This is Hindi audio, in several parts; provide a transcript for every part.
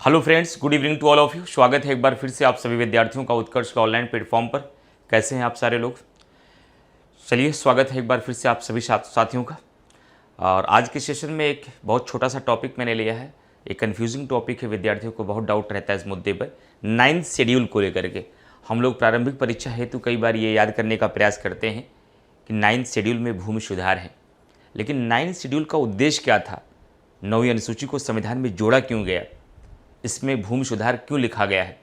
Hello friends, good evening to all of you. स्वागत है एक बार फिर से आप सभी विद्यार्थियों का उत्कर्ष का ऑनलाइन प्लेटफॉर्म पर। कैसे हैं आप सारे लोग? चलिए, स्वागत है एक बार फिर से आप सभी साथियों का। और आज के सेशन में एक बहुत छोटा सा टॉपिक मैंने लिया है। एक कन्फ्यूजिंग टॉपिक है, विद्यार्थियों को बहुत डाउट रहता है इस मुद्दे पर, 9th शेड्यूल को लेकर के। हम लोग प्रारंभिक परीक्षा हेतु कई बार ये याद करने का प्रयास करते हैं कि 9th शेड्यूल में भूमि सुधार है, लेकिन 9th शेड्यूल का उद्देश्य क्या था? 9वीं अनुसूची को संविधान में जोड़ा क्यों गया? इसमें भूमि सुधार क्यों लिखा गया है?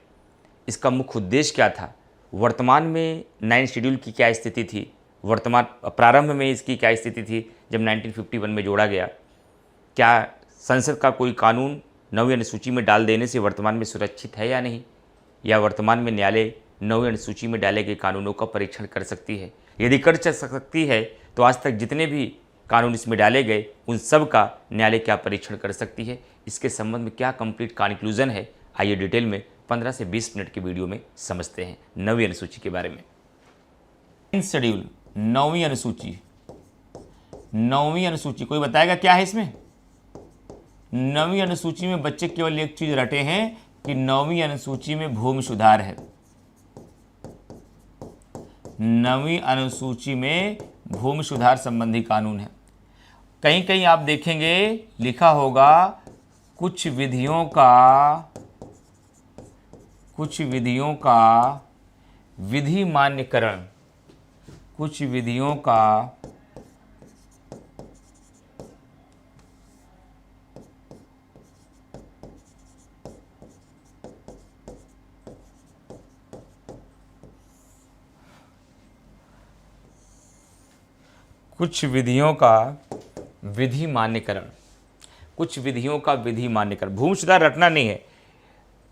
इसका मुख्य उद्देश्य क्या था? वर्तमान में 9th शेड्यूल की क्या स्थिति थी? वर्तमान प्रारंभ में इसकी क्या स्थिति थी जब 1951 में जोड़ा गया? क्या संसद का कोई कानून 9वीं अनुसूची में डाल देने से वर्तमान में सुरक्षित है या नहीं? या वर्तमान में न्यायालय 9वीं अनुसूची में डाले गए कानूनों का परीक्षण कर सकती है? यदि कर सकती है तो आज तक जितने भी कानून इसमें डाले गए उन सब का न्यायालय क्या परीक्षण कर सकती है? इसके संबंध में क्या कंप्लीट कंक्लूजन है? आइए डिटेल में 15 से 20 मिनट की वीडियो में समझते हैं 9वीं अनुसूची के बारे में। शेड्यूल 9वीं अनुसूची, 9वीं अनुसूची कोई बताएगा क्या है इसमें? 9वीं अनुसूची में बच्चे केवल एक चीज रटे हैं कि 9वीं अनुसूची में भूमि सुधार है। 9वीं अनुसूची में भूमि सुधार संबंधी कानून है। कहीं कहीं आप देखेंगे लिखा होगा कुछ विधियों का विधि मान्यकरण, कुछ विधियों का कुछ विधियों का विधि मान्यकरण, कुछ विधियों का विधि मान्यकरण। भूमि सुधार रटना नहीं है।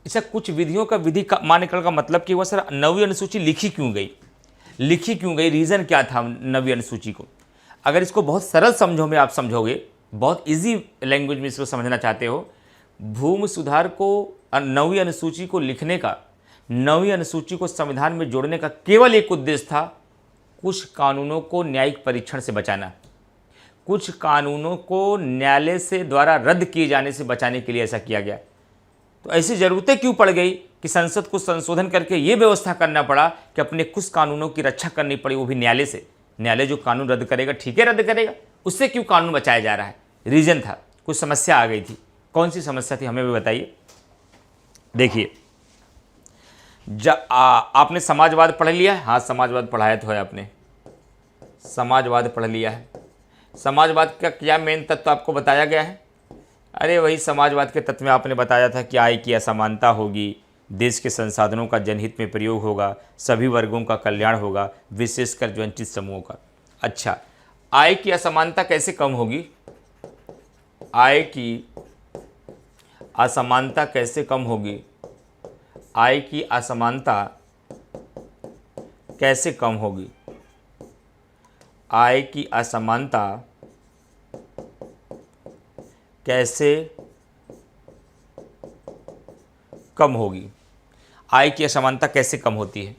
ऐसा कुछ विधियों का विधि का मान्यकरण का मतलब कि वह सर 9वीं अनुसूची लिखी क्यों गई, रीज़न क्या था 9वीं अनुसूची को? अगर इसको बहुत सरल समझो में आप समझोगे, बहुत इजी लैंग्वेज में इसको समझना चाहते हो, भूमि सुधार को 9वीं अनुसूची को लिखने का, 9वीं अनुसूची को संविधान में जोड़ने का केवल एक उद्देश्य था, कुछ कानूनों को न्यायिक परीक्षण से बचाना, कुछ कानूनों को न्यायालय से द्वारा रद्द किए जाने से बचाने के लिए ऐसा किया गया। तो ऐसी ज़रूरतें क्यों पड़ गई कि संसद को संशोधन करके ये व्यवस्था करना पड़ा कि अपने कुछ कानूनों की रक्षा करनी पड़ी, वो भी न्यायालय से। न्यायालय जो कानून रद्द करेगा ठीक है रद्द करेगा, उससे क्यों कानून बचाया जा रहा है? रीज़न था, कुछ समस्या आ गई थी। कौन सी समस्या थी हमें भी बताइए। देखिए, आपने समाजवाद पढ़ लिया है? हाँ, समाजवाद पढ़ाया तो है आपने, समाजवाद पढ़ लिया है। समाजवाद का क्या मेन तत्व आपको बताया गया है? अरे वही समाजवाद के तत्व में आपने बताया था कि आय की असमानता होगी, देश के संसाधनों का जनहित में प्रयोग होगा, सभी वर्गों का कल्याण होगा, विशेषकर जो वंचित समूहों का। अच्छा, आय की असमानता कैसे कम होगी? आय की असमानता कैसे कम होगी? आय की असमानता कैसे कम होगी? आय की असमानता कैसे कम होगी? आय की असमानता कैसे कम होती है?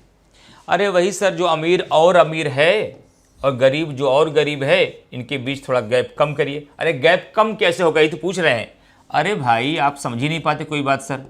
अरे वही सर, जो अमीर और अमीर है और गरीब जो और गरीब है, इनके बीच थोड़ा गैप कम करिए। अरे गैप कम कैसे होगा ये तो पूछ रहे हैं। अरे भाई, आप समझ ही नहीं पाते कोई बात सर।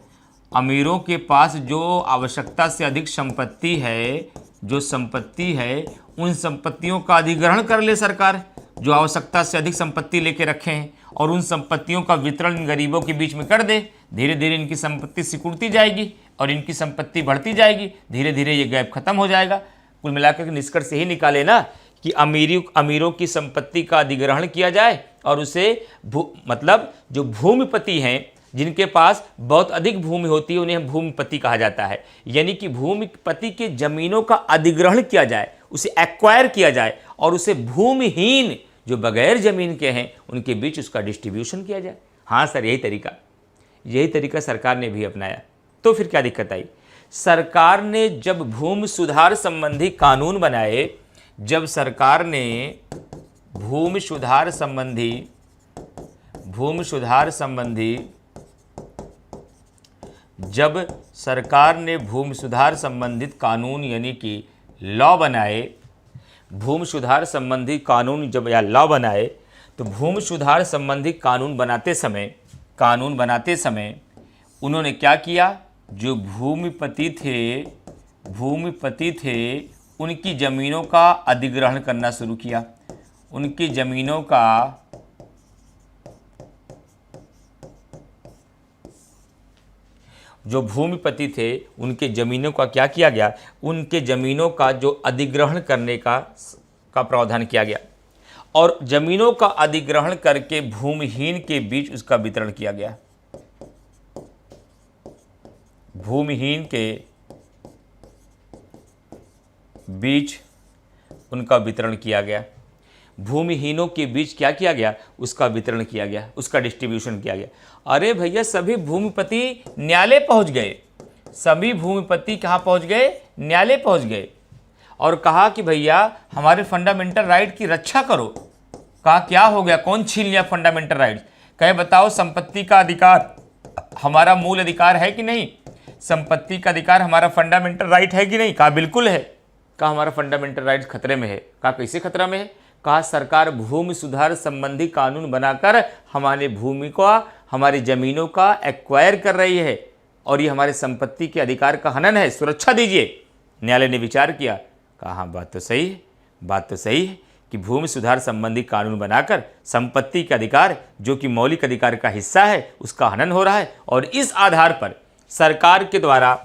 अमीरों के पास जो आवश्यकता से अधिक संपत्ति है, जो संपत्ति है, उन संपत्तियों का अधिग्रहण कर ले सरकार, जो आवश्यकता से अधिक संपत्ति लेके रखे हैं, और उन संपत्तियों का वितरण इन गरीबों के बीच में कर दे। धीरे धीरे इनकी संपत्ति सिकुड़ती जाएगी और इनकी संपत्ति बढ़ती जाएगी। धीरे धीरे ये गैप खत्म हो जाएगा। कुल मिलाकर के निष्कर्ष यही निकाले ना कि अमीरों की संपत्ति का अधिग्रहण किया जाए और उसे मतलब जो भूमिपति हैं, जिनके पास बहुत अधिक भूमि होती है, उन्हें भूमिपति कहा जाता है। यानी कि भूमिपति के जमीनों का अधिग्रहण किया जाए, उसे एक्वायर किया जाए, और उसे भूमिहीन जो बगैर जमीन के हैं उनके बीच उसका डिस्ट्रीब्यूशन किया जाए। हाँ सर, यही तरीका सरकार ने भी अपनाया। तो फिर क्या दिक्कत आई? सरकार ने जब भूमि सुधार संबंधी कानून बनाए, जब सरकार ने भूमि सुधार संबंधित कानून यानी कि लॉ बनाए, भूमि सुधार संबंधी कानून जब या लॉ बनाए, तो भूमि सुधार संबंधी कानून बनाते समय उन्होंने क्या किया, जो भूमिपति थे उनकी ज़मीनों का अधिग्रहण करना शुरू किया। उनकी ज़मीनों का जो भूमिपति थे उनके ज़मीनों का क्या किया गया, उनके ज़मीनों का जो अधिग्रहण करने का प्रावधान किया गया और ज़मीनों का अधिग्रहण करके भूमिहीन के बीच उसका वितरण किया गया। भूमिहीन के बीच उनका वितरण किया गया। भूमिहीनों के बीच क्या किया गया, उसका वितरण किया गया, उसका डिस्ट्रीब्यूशन किया गया। अरे भैया, सभी भूमिपति न्यायालय पहुंच गए। सभी भूमिपति कहाँ पहुंच गए, न्यायालय पहुंच गए और कहा कि भैया हमारे फंडामेंटल राइट की रक्षा करो। कहा क्या हो गया, कौन छीन लिया फंडामेंटल राइट? कहे बताओ, संपत्ति का अधिकार हमारा मूल अधिकार है कि नहीं? संपत्ति का अधिकार हमारा फंडामेंटल राइट है कि नहीं? कहा बिल्कुल है। कहा हमारा फंडामेंटल राइट खतरे में है। कहा कैसे खतरा में है? कहा सरकार भूमि सुधार संबंधी कानून बनाकर हमारे भूमि को, हमारी जमीनों का एक्वायर कर रही है और ये हमारे संपत्ति के अधिकार का हनन है, सुरक्षा दीजिए। न्यायालय ने विचार किया, कहा हाँ बात तो सही है, बात तो सही है कि भूमि सुधार संबंधी कानून बनाकर संपत्ति के अधिकार जो कि मौलिक अधिकार का हिस्सा है उसका हनन हो रहा है और इस आधार पर सरकार के द्वारा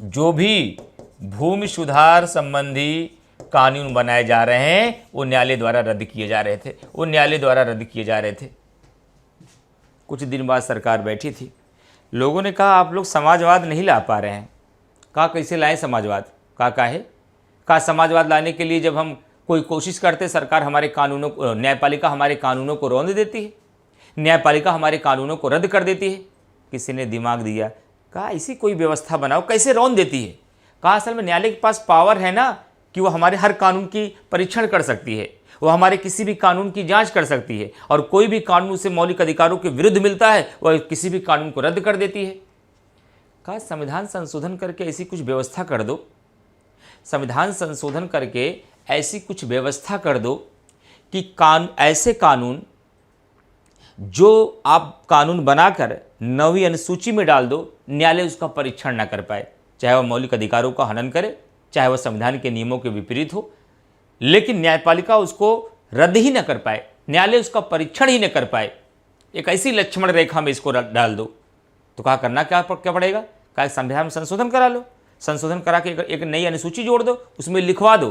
जो भी भूमि सुधार संबंधी कानून बनाए जा रहे हैं वो न्यायालय द्वारा रद्द किए जा रहे थे, वो न्यायालय द्वारा रद्द किए जा रहे थे। कुछ दिन बाद सरकार बैठी थी, लोगों ने कहा आप लोग समाजवाद नहीं ला पा रहे हैं। कहा कैसे लाएं समाजवाद? कहा काहे? कहा समाजवाद लाने के लिए जब हम कोई कोशिश करते, सरकार हमारे कानूनों को, न्यायपालिका हमारे कानूनों को रौंद देती है, न्यायपालिका हमारे कानूनों को रद्द कर देती है। किसी ने दिमाग दिया, कहा ऐसी कोई व्यवस्था बनाओ, कैसे रौंद देती है? कहा असल में न्यायालय के पास पावर है ना कि वो हमारे हर कानून की परीक्षण कर सकती है, वो हमारे किसी भी कानून की जांच कर सकती है और कोई भी कानून उसे मौलिक अधिकारों के विरुद्ध मिलता है वह किसी भी कानून को रद्द कर देती है। कहा संविधान संशोधन करके ऐसी कुछ व्यवस्था कर दो, संविधान संशोधन करके ऐसी कुछ व्यवस्था कर दो कि ऐसे कानून जो आप कानून बनाकर 9वीं अनुसूची में डाल दो, न्यायालय उसका परीक्षण ना कर पाए, चाहे वह मौलिक अधिकारों का हनन करे, चाहे वह संविधान के नियमों के विपरीत हो, लेकिन न्यायपालिका उसको रद्द ही न कर पाए, न्यायालय उसका परीक्षण ही न कर पाए। एक ऐसी लक्ष्मण रेखा में इसको डाल दो। तो कहा करना क्या पड़ेगा? कहा संविधान में संशोधन करा लो, संशोधन करा के एक नई अनुसूची जोड़ दो, उसमें लिखवा दो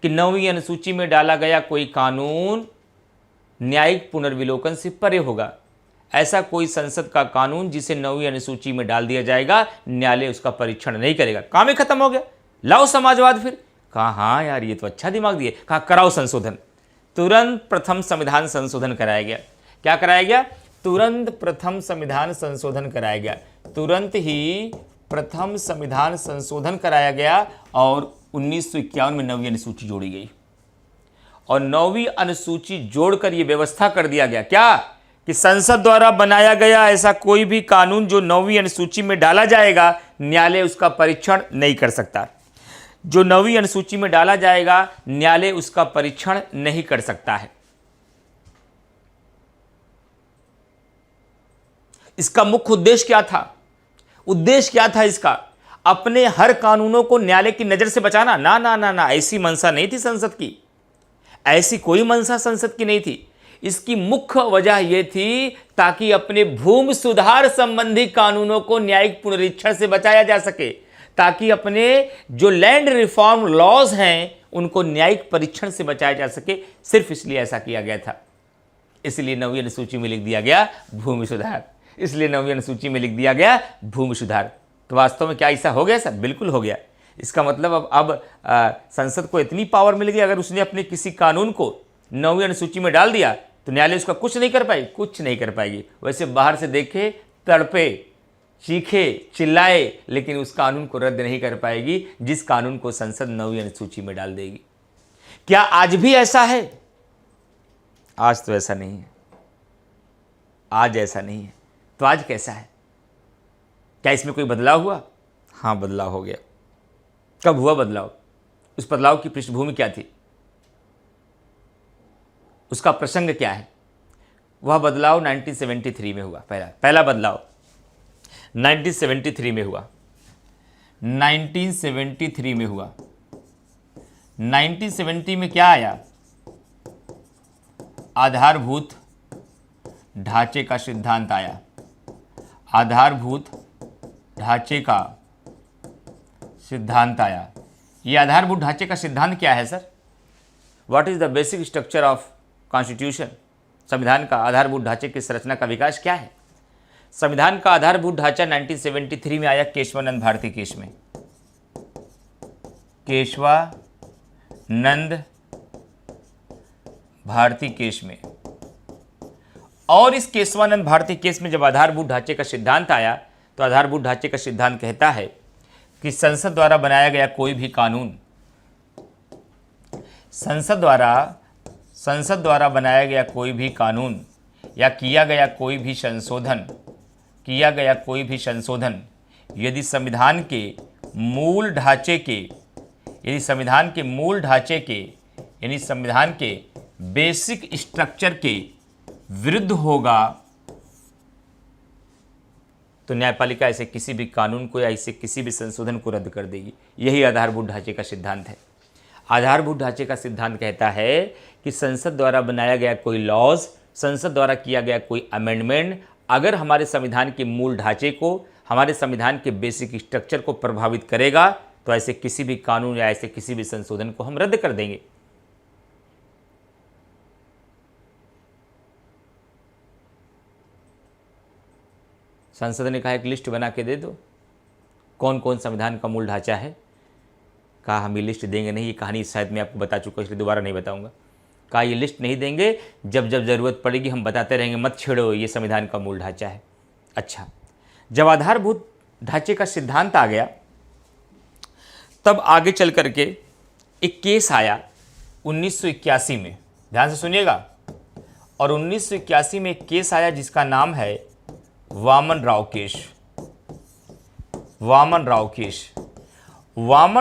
कि 9वीं अनुसूची में डाला गया कोई कानून न्यायिक पुनर्विलोकन से परे होगा। ऐसा कोई संसद का कानून जिसे 9वीं अनुसूची में डाल दिया जाएगा, न्यायालय उसका परीक्षण नहीं करेगा। काम ही खत्म हो गया, लाओ समाजवाद। फिर कहा हाँ यार ये तो अच्छा दिमाग दिए। कहा कराओ संशोधन। तुरंत प्रथम संविधान संशोधन कराया गया। क्या कराया गया? तुरंत प्रथम संविधान संशोधन कराया गया। तुरंत ही प्रथम संविधान संशोधन कराया गया और 1951 में 9वीं अनुसूची जोड़ी गई और 9वीं अनुसूची जोड़कर यह व्यवस्था कर दिया गया क्या कि संसद द्वारा बनाया गया ऐसा कोई भी कानून जो 9वीं अनुसूची में डाला जाएगा, न्यायालय उसका परीक्षण नहीं कर सकता। जो 9वीं अनुसूची में डाला जाएगा, न्यायालय उसका परीक्षण नहीं कर सकता है। इसका मुख्य उद्देश्य क्या था? उद्देश्य क्या था इसका? अपने हर कानूनों को न्यायालय की नजर से बचाना? ना ना ना ना, ऐसी मंशा नहीं थी संसद की, ऐसी कोई मंशा संसद की नहीं थी। इसकी मुख्य वजह यह थी ताकि अपने भूमि सुधार संबंधी कानूनों को न्यायिक पुनरीक्षण से बचाया जा सके, ताकि अपने जो लैंड रिफॉर्म लॉज हैं उनको न्यायिक परीक्षण से बचाया जा सके। सिर्फ इसलिए ऐसा किया गया था। इसलिए 9वीं अनुसूची में लिख दिया गया भूमि सुधार, इसलिए 9वीं अनुसूची में लिख दिया गया भूमि सुधार। तो वास्तव में क्या ऐसा हो गया सर? बिल्कुल हो गया। इसका मतलब अब संसद को इतनी पावर मिल गई, अगर उसने अपने किसी कानून को 9वीं अनुसूची में डाल दिया तो न्यायालय उसका कुछ नहीं कर पाएगी, कुछ नहीं कर पाएगी। वैसे बाहर से देखे, तड़पे, चीखे, चिल्लाए, लेकिन उस कानून को रद्द नहीं कर पाएगी जिस कानून को संसद 9वीं अनुसूची में डाल देगी। क्या आज भी ऐसा है? आज तो ऐसा नहीं है, आज ऐसा नहीं है। तो आज कैसा है? क्या इसमें कोई बदलाव हुआ? हाँ, बदलाव हो गया। कब हुआ बदलाव? उस बदलाव की पृष्ठभूमि क्या थी? उसका प्रसंग क्या है? वह बदलाव 1973 में हुआ। पहला बदलाव 1973 में हुआ, 1973 में हुआ। 1970 में क्या आया? आधारभूत ढांचे का सिद्धांत आया। आधारभूत ढांचे का सिद्धांत आया। ये आधारभूत ढांचे का सिद्धांत क्या है sir? What is the basic structure of constitution? संविधान का आधारभूत ढांचे की संरचना का विकास क्या है? संविधान का आधारभूत ढांचा 1973 में आया केशवानंद भारती केस में। केशवानंद भारती केस में। और इस केशवानंद भारती केस में जब आधारभूत ढांचे का सिद्धांत आया तो आधारभूत ढांचे का सिद्धांत कहता है कि संसद द्वारा बनाया गया कोई भी कानून, संसद द्वारा बनाया गया कोई भी कानून या किया गया कोई भी संशोधन यदि संविधान के मूल ढांचे के यानी संविधान के बेसिक स्ट्रक्चर के विरुद्ध होगा तो न्यायपालिका ऐसे किसी भी कानून को या ऐसे किसी भी संशोधन को रद्द कर देगी। यही आधारभूत ढांचे का सिद्धांत है। आधारभूत ढांचे का सिद्धांत कहता है कि संसद द्वारा बनाया गया कोई लॉज, संसद द्वारा किया गया कोई अमेंडमेंट अगर हमारे संविधान के मूल ढांचे को, हमारे संविधान के बेसिक स्ट्रक्चर को प्रभावित करेगा तो ऐसे किसी भी कानून या ऐसे किसी भी संशोधन को हम रद्द कर देंगे। संसद ने कहा एक लिस्ट बना के दे दो कौन कौन संविधान का मूल ढांचा है। कहा हम ये लिस्ट देंगे नहीं, ये कहानी शायद मैं आपको बता चुका हूँ इसलिए दोबारा नहीं बताऊंगा। कहा ये लिस्ट नहीं देंगे, जब जब ज़रूरत पड़ेगी हम बताते रहेंगे, मत छेड़ो, ये संविधान का मूल ढांचा है। अच्छा, जब आधारभूत ढांचे का सिद्धांत आ गया तब आगे चल करके एक केस आया 1981 में, ध्यान से सुनिएगा। और 1981 में एक केस आया जिसका नाम है वामन राव केस। वामन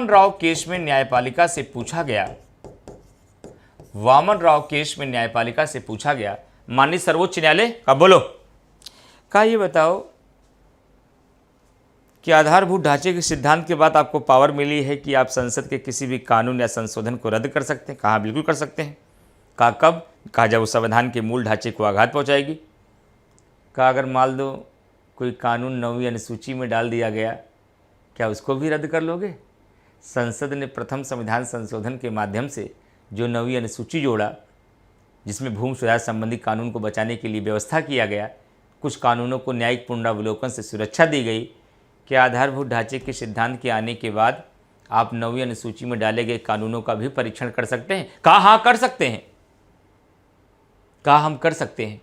राव केस में न्यायपालिका से पूछा गया, माननीय सर्वोच्च न्यायालय का बोलो, का ये बताओ कि आधारभूत ढांचे के सिद्धांत के बाद आपको पावर मिली है कि आप संसद के किसी भी कानून या संशोधन को रद्द कर सकते हैं? कहा बिल्कुल कर सकते हैं। कहा कब? कहा जब उस संविधान के मूल ढांचे को आघात पहुंचाएगी। कहा अगर मान लो कोई कानून 9वीं अनुसूची में डाल दिया गया, क्या उसको भी रद्द कर लोगे? संसद ने प्रथम संविधान संशोधन के माध्यम से जो 9वीं अनुसूची जोड़ा, जिसमें भूमि सुधार संबंधी कानून को बचाने के लिए व्यवस्था किया गया, कुछ कानूनों को न्यायिक पुनरावलोकन से सुरक्षा दी गई, क्या आधारभूत ढांचे के सिद्धांत के आने के बाद आप 9वीं अनुसूची में डाले गए कानूनों का भी परीक्षण कर सकते हैं? कहा हाँ कर सकते हैं। कहा हम कर सकते हैं।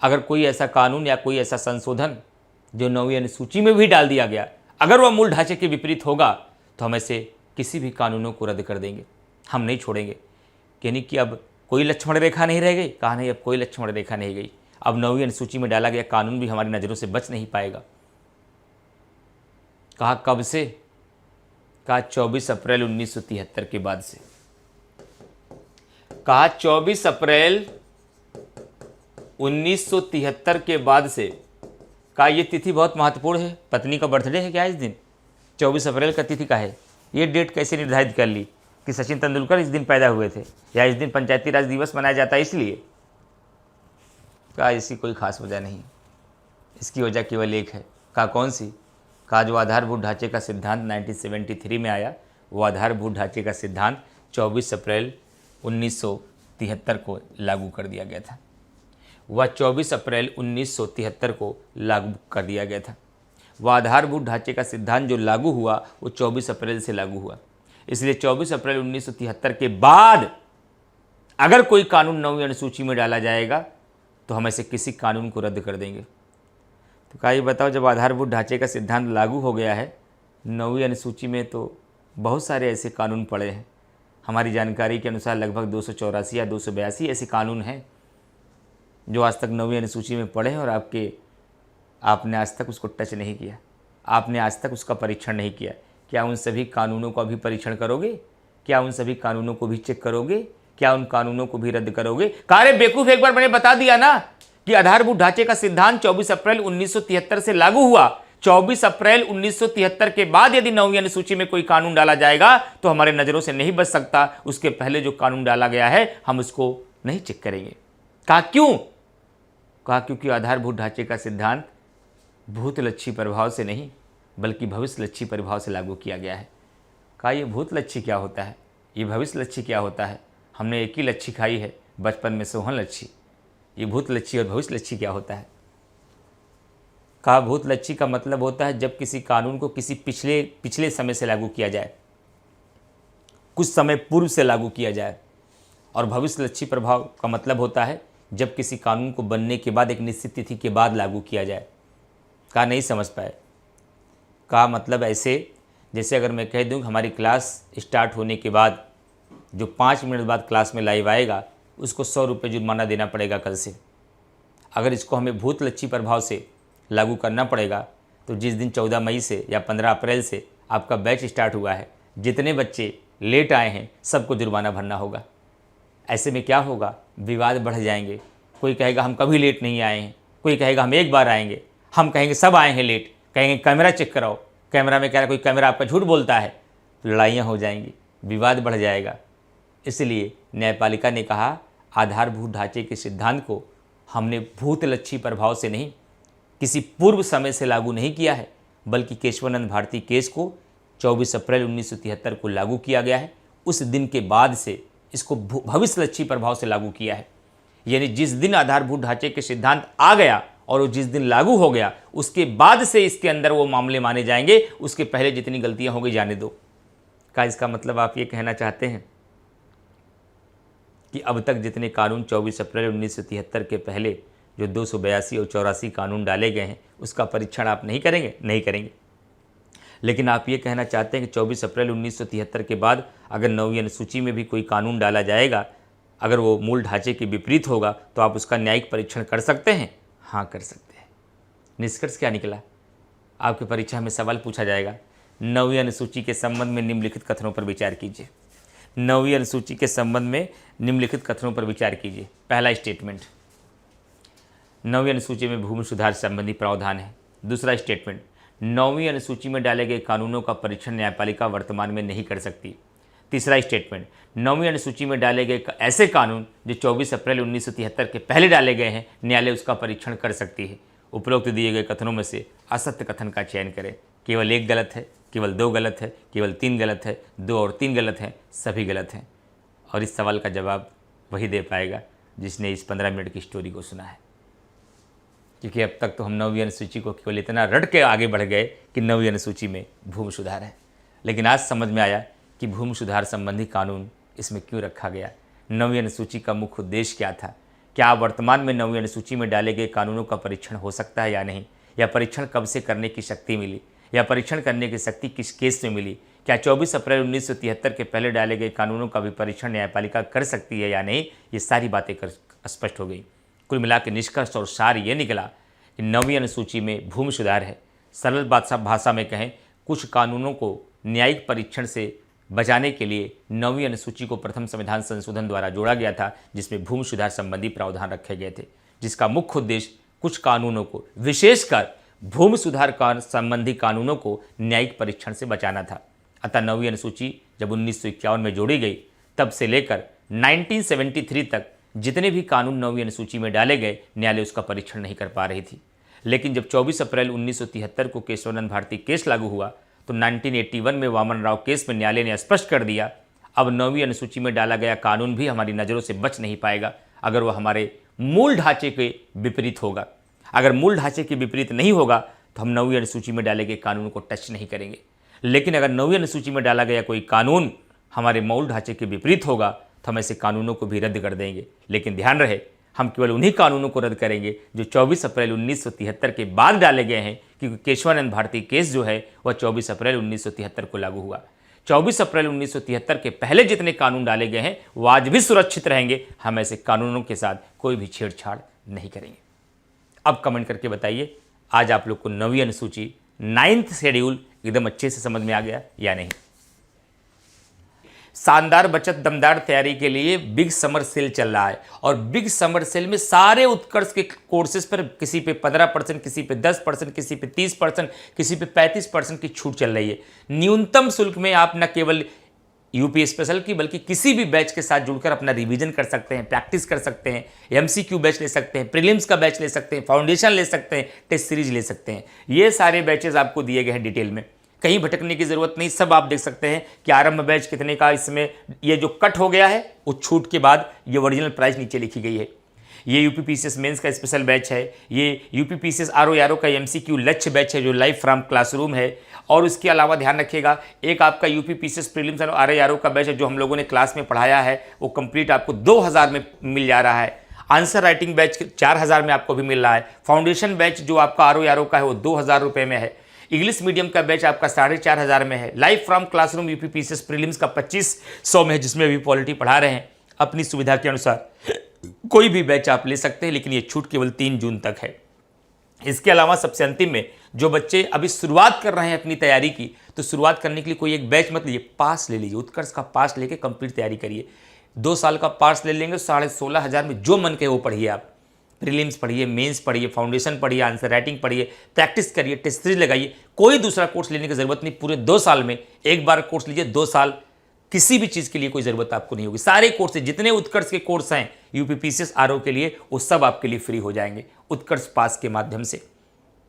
अगर कोई ऐसा कानून या कोई ऐसा संशोधन जो 9वीं अनुसूची में भी डाल दिया गया, अगर वह मूल ढांचे के विपरीत होगा तो हम ऐसे किसी भी कानूनों को रद्द कर देंगे, हम नहीं छोड़ेंगे। यानी कि अब कोई लक्ष्मण रेखा नहीं रह गई? कहा नहीं, अब कोई लक्ष्मण रेखा नहीं गई। अब 9वीं अनुसूची में डाला गया कानून भी हमारी नज़रों से बच नहीं पाएगा। कहा कब से? कहा 24 अप्रैल 1973 के बाद से। कहा 24 अप्रैल 1973 के बाद से। कहा ये तिथि बहुत महत्वपूर्ण है, पत्नी का बर्थडे है क्या इस दिन? 24 अप्रैल का तिथि का है। ये डेट कैसे निर्धारित कर ली कि सचिन तेंदुलकर इस दिन पैदा हुए थे या इस दिन पंचायती राज दिवस मनाया जाता है इसलिए? कहा इसकी कोई खास वजह नहीं, इसकी वजह केवल एक है। कहा कौन सी? कहा जो आधारभूत ढांचे का सिद्धांत 1973 में आया, वो आधारभूत ढांचे का सिद्धांत 24 अप्रैल 1973 को लागू कर दिया गया था। वह 24 अप्रैल 1973 को लागू कर दिया गया था। वह आधारभूत ढांचे का सिद्धांत जो लागू हुआ वो 24 अप्रैल से लागू हुआ। इसलिए 24 अप्रैल 1973 के बाद अगर कोई कानून 9वीं अनुसूची में डाला जाएगा तो हम ऐसे किसी कानून को रद्द कर देंगे। तो कहा ये बताओ, जब आधारभूत ढांचे का सिद्धांत लागू हो गया है, 9वीं अनुसूची में तो बहुत सारे ऐसे कानून पड़े हैं। हमारी जानकारी के अनुसार लगभग 284 या 282 ऐसे कानून हैं जो आज तक 9वीं अनुसूची में पड़े हैं और आपने आज तक उसको टच नहीं किया, आपने आज तक उसका परीक्षण नहीं किया। क्या उन सभी कानूनों का भी परीक्षण करोगे? क्या उन सभी कानूनों को भी चेक करोगे? क्या उन कानूनों को भी रद्द करोगे? कारे बेवकूफ़, एक बार मैंने बता दिया ना कि आधारभूत ढांचे का सिद्धांत 24 अप्रैल 1973 से लागू हुआ। 24 अप्रैल 1973 के बाद यदि 9वीं अनुसूची में कोई कानून डाला जाएगा तो हमारे नजरों से नहीं बच सकता। उसके पहले जो कानून डाला गया है हम उसको नहीं चेक करेंगे। कहा क्यों? कहा क्योंकि आधारभूत ढांचे का सिद्धांत भूतलक्षी प्रभाव से नहीं बल्कि भविष्यलक्षी प्रभाव से लागू किया गया है। कहा ये भूतलक्षी क्या होता है, ये भविष्यलक्षी क्या होता है? हमने एक ही लच्छी खाई है बचपन में, सोहन लच्छी। ये भूतलक्षी और भविष्यलक्षी क्या होता है? कहा भूतलक्षी का मतलब होता है जब किसी कानून को किसी पिछले समय से लागू किया जाए, कुछ समय पूर्व से लागू किया जाए। और भविष्यलक्षी प्रभाव का मतलब होता है जब किसी कानून को बनने के बाद एक निश्चित तिथि के बाद लागू किया जाए। कहा नहीं समझ पाए। कहा मतलब ऐसे जैसे अगर मैं कह दूं कि हमारी क्लास स्टार्ट होने के बाद जो 5 मिनट बाद क्लास में लाइव आएगा उसको 100 रुपये जुर्माना देना पड़ेगा कल से। अगर इसको हमें भूतलक्षी प्रभाव से लागू करना पड़ेगा तो जिस दिन 14 मई से या 15 अप्रैल से आपका बैच स्टार्ट हुआ है, जितने बच्चे लेट आए हैं सबको जुर्माना भरना होगा। ऐसे में क्या होगा? विवाद बढ़ जाएंगे। कोई कहेगा हम कभी लेट नहीं आए हैं, कोई कहेगा हम एक बार आएंगे, हम कहेंगे सब आए हैं लेट, कहेंगे कैमरा चेक कराओ, कैमरा में कह रहा कोई कैमरा आपका झूठ बोलता है, तो लड़ाइयाँ हो जाएंगी, विवाद बढ़ जाएगा। इसलिए न्यायपालिका ने कहा आधारभूत ढांचे के सिद्धांत को हमने भूतलक्षी प्रभाव से नहीं, किसी पूर्व समय से लागू नहीं किया है, बल्कि केशवानंद भारती केस को 24 अप्रैल 1973 को लागू किया गया है। उस दिन के बाद से इसको भविष्यलक्षी प्रभाव से लागू किया है। यानी जिस दिन आधारभूत ढांचे के सिद्धांत आ गया और वो जिस दिन लागू हो गया उसके बाद से इसके अंदर वो मामले माने जाएंगे, उसके पहले जितनी गलतियां होंगी जाने दो। क्या इसका मतलब आप ये कहना चाहते हैं कि अब तक जितने कानून 24 अप्रैल 1973 के पहले जो 282 और 84 कानून डाले गए हैं उसका परीक्षण आप नहीं करेंगे? नहीं करेंगे। लेकिन आप ये कहना चाहते हैं कि 24 अप्रैल 1973 के बाद अगर 9वीं अनुसूची में भी कोई कानून डाला जाएगा, अगर वो मूल ढांचे के विपरीत होगा तो आप उसका न्यायिक परीक्षण कर सकते हैं? हाँ कर सकते हैं। निष्कर्ष क्या निकला? आपकी परीक्षा में सवाल पूछा जाएगा 9वीं अनुसूची के संबंध में निम्नलिखित कथनों पर विचार कीजिए। 9वीं अनुसूची के संबंध में निम्नलिखित कथनों पर विचार कीजिए। पहला स्टेटमेंट, 9वीं अनुसूची में भूमि सुधार संबंधी प्रावधान है। दूसरा स्टेटमेंट, 9वीं अनुसूची में डाले गए कानूनों का परीक्षण न्यायपालिका वर्तमान में नहीं कर सकती। तीसरा स्टेटमेंट, 9वीं अनुसूची में डाले गए ऐसे कानून जो 24 अप्रैल 1973 के पहले डाले गए हैं, न्यायालय उसका परीक्षण कर सकती है। उपरोक्त दिए गए कथनों में से असत्य कथन का चयन करें। केवल एक गलत है, केवल 2 गलत है, केवल 3 गलत है, 2 और 3 गलत हैं, सभी गलत हैं। और इस सवाल का जवाब वही दे पाएगा जिसने इस 15 मिनट की स्टोरी को सुना है। क्योंकि अब तक तो हम 9वीं अनुसूची को केवल इतना रट के आगे बढ़ गए कि 9वीं अनुसूची में भूमि सुधार है, लेकिन आज समझ में आया कि भूमि सुधार संबंधी कानून इसमें क्यों रखा गया। 9वीं अनुसूची का मुख्य उद्देश्य क्या था? क्या वर्तमान में 9वीं अनुसूची में डाले गए कानूनों का परीक्षण हो सकता है या नहीं, या परीक्षण कब से करने की शक्ति मिली, या परीक्षण करने की शक्ति किस केस में मिली? क्या 24 अप्रैल 1973 के पहले डाले गए कानूनों का भी परीक्षण न्यायपालिका कर सकती है या नहीं? ये सारी बातें स्पष्ट हो गई। कुल मिला के निष्कर्ष और सार ये निकला कि 9वीं अनुसूची में भूमि सुधार है। सरल भाषा में कहें, कुछ कानूनों को न्यायिक परीक्षण से बचाने के लिए 9वीं अनुसूची को प्रथम संविधान संशोधन द्वारा जोड़ा गया था, जिसमें भूमि सुधार संबंधी प्रावधान रखे गए थे, जिसका मुख्य उद्देश्य कुछ कानूनों को, विशेषकर भूमि सुधार संबंधी कानूनों को न्यायिक परीक्षण से बचाना था। अतः 9वीं अनुसूची जब 1951 में जोड़ी गई, तब से लेकर 1973 तक जितने भी कानून 9वीं अनुसूची में डाले गए, न्यायालय उसका परीक्षण नहीं कर पा रही थी। लेकिन जब 24 अप्रैल 1973 को केशवानंद भारती केस लागू हुआ तो 1981 में वामन राव केस में न्यायालय ने स्पष्ट कर दिया, अब 9वीं अनुसूची में डाला गया कानून भी हमारी नज़रों से बच नहीं पाएगा अगर वह हमारे मूल ढांचे के विपरीत होगा। अगर मूल ढांचे के विपरीत नहीं होगा तो हम 9वीं अनुसूची में डाले गए कानून को टच नहीं करेंगे। लेकिन अगर 9वीं अनुसूची में डाला गया कोई कानून हमारे मूल ढांचे के विपरीत होगा तो हम ऐसे कानूनों को भी रद्द कर देंगे। लेकिन ध्यान रहे, हम केवल उन्हीं कानूनों को रद्द करेंगे जो 24 अप्रैल 1973 के बाद डाले गए हैं, क्योंकि केशवानंद भारती केस जो है वह 24 अप्रैल 1973 को लागू हुआ। 24 अप्रैल 1973 के पहले जितने कानून डाले गए हैं वो आज भी सुरक्षित रहेंगे। हम ऐसे कानूनों के साथ कोई भी छेड़छाड़ नहीं करेंगे। अब कमेंट करके बताइए, आज आप लोग को 9वीं अनुसूची 9th शेड्यूल एकदम अच्छे से समझ में आ गया या नहीं। शानदार बचत दमदार तैयारी के लिए बिग समर सेल चल रहा है और बिग समर सेल में सारे उत्कर्ष के कोर्सेज पर किसी पे 15%, किसी पे 10%, किसी पे 30%, किसी पे 35% की छूट चल रही है। न्यूनतम शुल्क में आप न केवल यूपी स्पेशल की बल्कि किसी भी बैच के साथ जुड़कर अपना रिवीजन कर सकते हैं, प्रैक्टिस कर सकते हैं, एमसीक्यू बैच ले सकते हैं, प्रीलिम्स का बैच ले सकते हैं, फाउंडेशन ले सकते हैं, टेस्ट सीरीज ले सकते हैं। ये सारे बैचेस आपको दिए गए हैं डिटेल में, कहीं भटकने की जरूरत नहीं। सब आप देख सकते हैं कि आरंभ बैच कितने का, इसमें ये जो कट हो गया है उस छूट के बाद ये ओरिजिनल प्राइस नीचे लिखी गई है। ये यूपीपीसीएस मेंस का स्पेशल बैच है, ये यूपीपीसीएस आरओ का एमसीक्यू लक्ष्य बैच है जो लाइव फ्रॉम क्लासरूम है। और उसके अलावा ध्यान रखिएगा, एक आपका यूपीपीसीएस प्रीलिम्स और आरओ का बैच है जो हम लोगों ने क्लास में पढ़ाया है, वो कंप्लीट आपको 2000 में मिल जा रहा है। आंसर राइटिंग बैच 4000 में आपको भी मिल रहा है। फाउंडेशन बैच जो आपका आरओ का है वो 2000 रुपये में है। इंग्लिश मीडियम का बैच आपका 4500 में है। Live from classroom UPPCS prelims का 2500 में है, जिसमें भी पॉलिटी पढ़ा रहे हैं। अपनी सुविधा के अनुसार कोई भी बैच आप ले सकते हैं, लेकिन ये छूट केवल 3 जून तक है। इसके अलावा सबसे अंतिम में जो बच्चे अभी शुरुआत कर रहे हैं अपनी तैयारी की, तो शुरुआत करने के लिए कोई एक बैच मत लीजिए, पास ले लीजिए। उत्कर्ष का पास लेके कंप्लीट तैयारी करिए। 2 साल का पास ले लेंगे, 16,500 में जो मन के वो पढ़िए। आप प्रीलिम्स पढ़िए, मेंस पढ़िए, फाउंडेशन पढ़िए, आंसर राइटिंग पढ़िए, प्रैक्टिस करिए, टेस्ट सीरीज लगाइए। कोई दूसरा कोर्स लेने की जरूरत नहीं। पूरे 2 साल में एक बार कोर्स लीजिए, 2 साल किसी भी चीज़ के लिए कोई ज़रूरत आपको नहीं होगी। सारे कोर्स जितने उत्कर्ष के कोर्स हैं यूपीपीसीएस आरओ के लिए, वो सब आपके लिए फ्री हो जाएंगे उत्कर्ष पास के माध्यम से।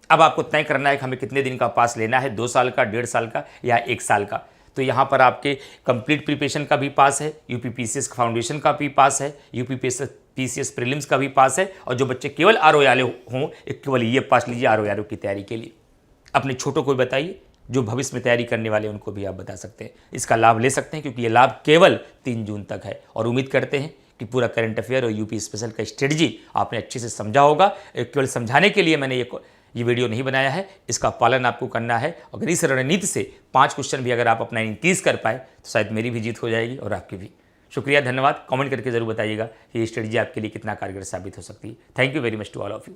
अब आपको तय करना है कि हमें कितने दिन का पास लेना है, 2 साल का, 1.5 साल का या 1 साल का। तो यहाँ पर आपके कंप्लीट प्रिपरेशन का भी पास है, यूपीपीसीएस फाउंडेशन का भी पास है, यूपीपीसीएस प्रीलिम्स का भी पास है। और जो बच्चे केवल आरओ वाले हों, केवल ये पास लीजिए आरओ की तैयारी के लिए। अपने छोटों को बताइए, जो भविष्य में तैयारी करने वाले उनको भी आप बता सकते हैं। इसका लाभ ले सकते हैं क्योंकि ये लाभ केवल 3 जून तक है। और उम्मीद करते हैं कि पूरा करंट अफेयर और यूपी स्पेशल का स्ट्रेटजी आपने अच्छे से समझा होगा। केवल समझाने के लिए मैंने ये वीडियो नहीं बनाया है, इसका पालन आपको करना है। अगर इस रणनीति से 5 क्वेश्चन भी अगर आप अपना इंक्रीज कर पाए तो शायद मेरी भी जीत हो जाएगी और आपकी भी। शुक्रिया, धन्यवाद। कमेंट करके जरूर बताइए कि ये स्ट्रेटजी आपके लिए कितना कारगर साबित हो सकती है। Thank you very much to all of you.